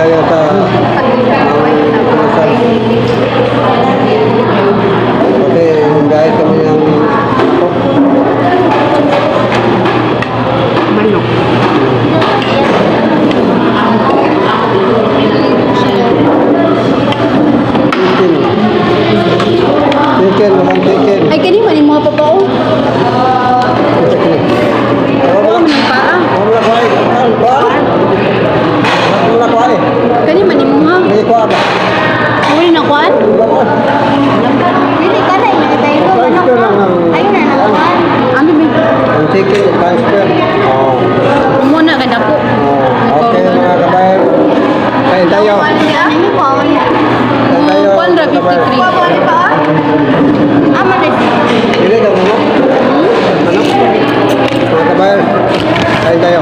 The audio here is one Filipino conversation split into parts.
tayo sa kasi dahil kami ng manok. chicken, walang chicken. Ay, kani man yung mga papao. Oo, man yung para. Wala ko ay. Wala ko ay. Kani man yung mga. May ko ba? Uli na kuan? Dili ka na, inagay ko. Ayun na, nakuan. Ami ba? Ang chicken, transfer. Muna ka na po. Okay mga kabayan. Kain tayo. Ano po? Kuan ra 53. Ama na. Ini daw mo. Ano? Mga kabayan. Kain tayo.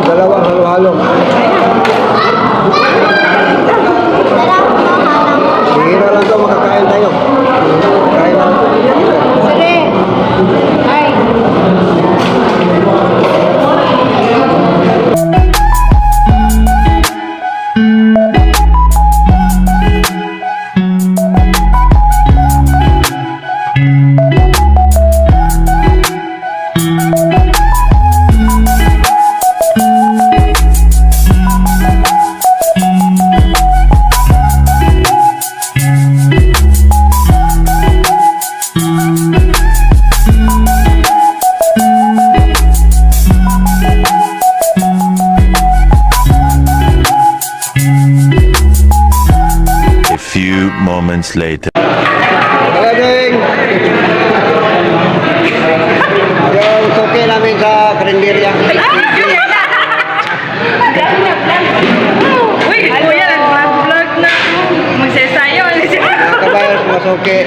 Dalawang halo-halo. Sige na lang ito, makakain tayo. Kain lang. Sige. Ay. Moments later. Galing! Yung suki namin sa karinderya. Uy, kuya, nag-vlog na. Magsasayo. Kabayan, masuki.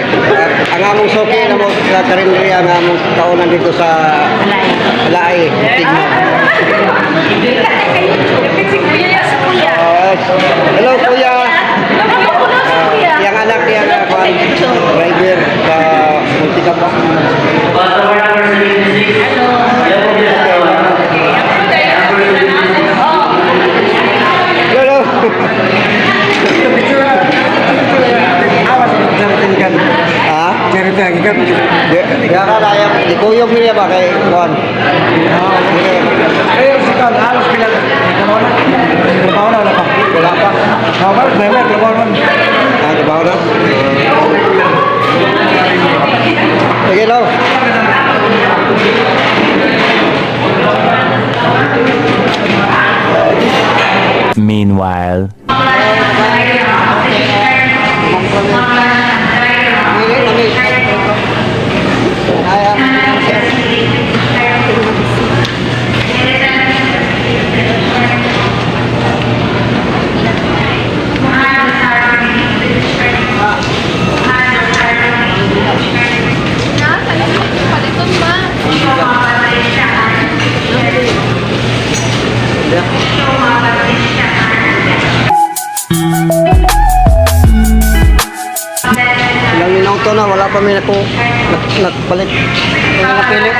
Ang among suki na mo sa karinderya, ang among kaunan dito sa Laay. Tigno. Hello, kuya. Yang anak yang driver sa Multicapa. Hello. Awas natin kan. Ah, cerita lagi kan. Ya kan ayam dikuyog niya ba kay Juan. Ayo sekarang harus bilang trabaho na wala pa. Wala pa. Trabaho na trabaho na. Ah, trabaho na. Sige daw. Meanwhile. Paliton ba? pa may nagpalit. Kung napili.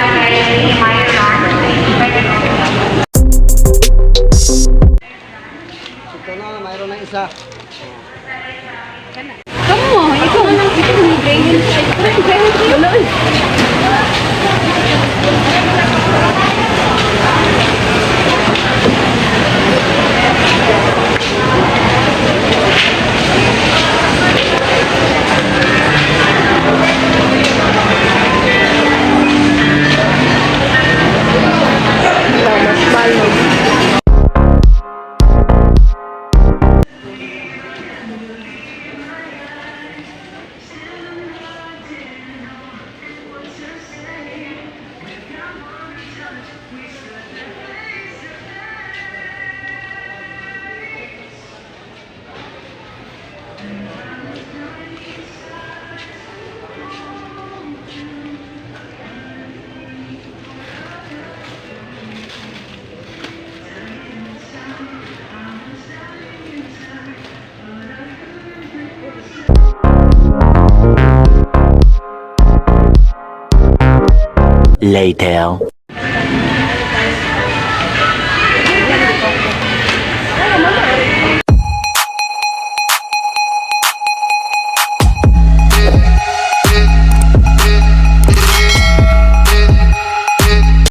Ito na, mayroon na isa. Kamu, ikaw ang brain. Wala eh. Later.